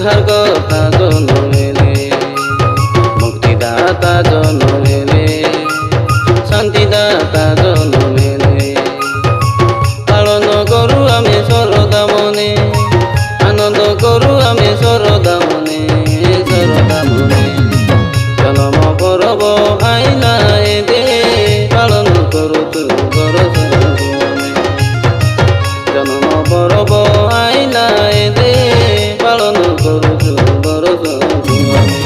উদ্ধার কর্তা জন্ম এলে, মুক্তিদাতা জন্ম এলে, শান্তিদাতা জন্ম এলে, পালন করু আমি সরদা মনে, আনন্দ করু আমি সরদা মনে, সরদা মনে। জনম পরব আইলা এদে, পালন করু তু বরস ভুবনে। জনম পরব আইলা এদে, পালন করু তু বরস ভুবনে।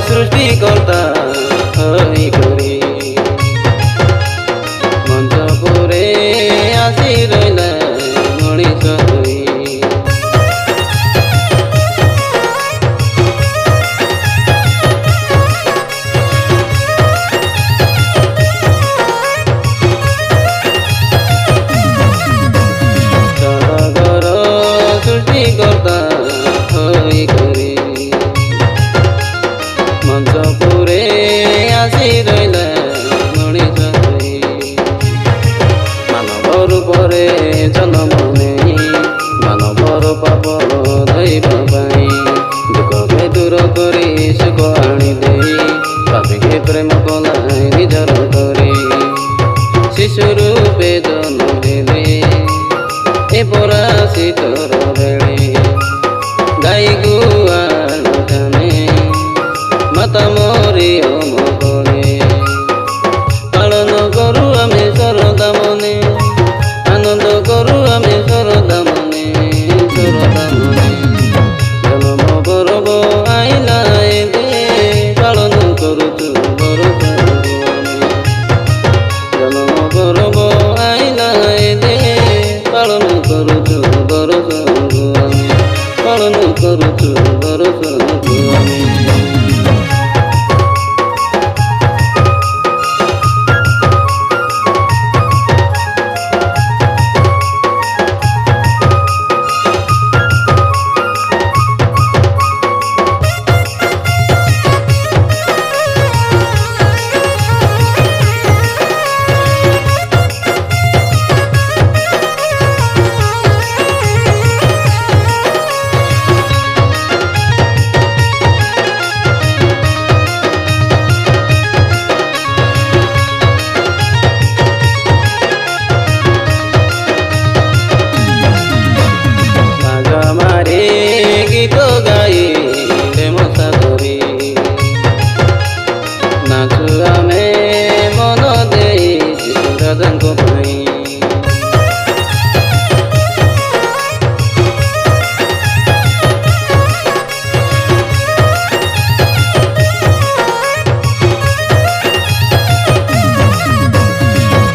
সৃষ্টিকর্তা হই করি মঞ্চপুরে আসি রইলা মଣିষ হই। জগর সৃষ্টিকর্তা হই করি মঞ্চপুরে আসি রইলা মଣିষ হই। মানব রূপরে জন্ম নেই, মানবর পাপ ধଇବା ପାଇଁ ଦୁଃଖ କେ ଦୂର କରି ସୁଖ ଆଣି ଦେଇ ପାପୀକେ ପ୍ରେମ କଲା ନିଜର କରି। ଶିଶୁ ରୂପେ ଜନ୍ମ ହେଲେ ଏ ପରା ଶୀତର ବେଳେ, ଗାଈ ଗୁଆଳ ଜାନେ মাতা মরি অমকলে। পালন করু আমি সরদা মনে, আনন্দ করু আমি সরদা মনে, সরদা মনে। জনম পরব আইলা এদে, পালন করুচু বরস ভুবনে। জনম পরব আইলা এদে, পালন করুচু বরস ভুবনে, পালন করুচু বরস ভুবনে। গীত গাই মশা ধরি নাচু ଆମେ ମନ ଦେଇ ରାଜାଙ୍କ ପାଇଁ।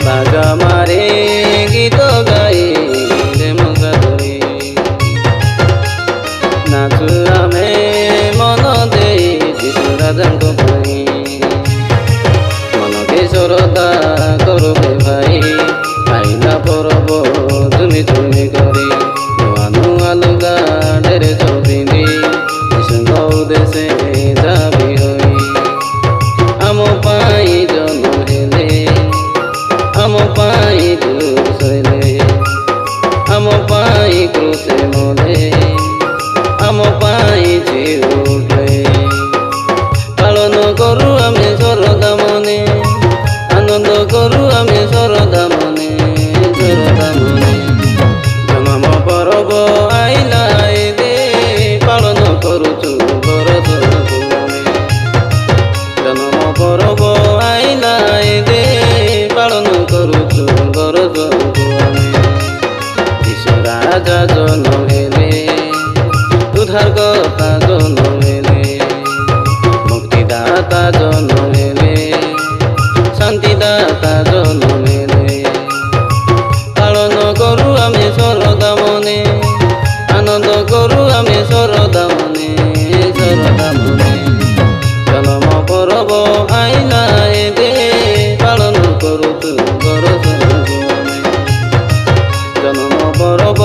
ବାଜା ମାରେ ଗୀତ ଗାଇ ମଶା ଧରି ନାଚୁ ଆମେ ମନ ଦେଇ ରାଜାଙ୍କ ପାଇଁ। ମନକେ ଶ୍ରଦ୍ଧା କରୁ ହେ ଭାଇ, ଆଇଲା ପରବ ଝୁମି ଝୁମି କରି। ନୂଆ ନୂଆ ଲୁଗା ଡ୍ରେସ ପିନ୍ଧି ଯୀଶୁଙ୍କ ଉଦ୍ଦେଶ୍ୟ ଦାବି ହୋଇ। ଆମ ପାଇଁ ଜନ୍ମ ହେଲେ, ଆମ ପାଇଁ ସହିଲେ, ଆମ ପାଇଁ କ୍ରୁଶେ ମଲେ, ଆମ ପାଇଁ ଜିଉଲେ। ପାଳନ କରୁ ଆମେ ସରଦା ମନେ, ଆନନ୍ଦ କରୁ ଆମେ ସରଦା ମନେ, ସରଦା ମନେ। ଜନମ ପରବ ଆଇଲା ଏଦେ, ପାଳନ କରୁଛୁ ବରସ ଭୁବନେ। দাতা জন্মেলে শান্তি দাতা জন্মেলে পালন কରୁ আমি শরদা মনে আনন্দ কରୁ আমি শরদা মনে জন্ম পরব আইলা এবে পালন কରୁ তু বরদ জন্ম পরব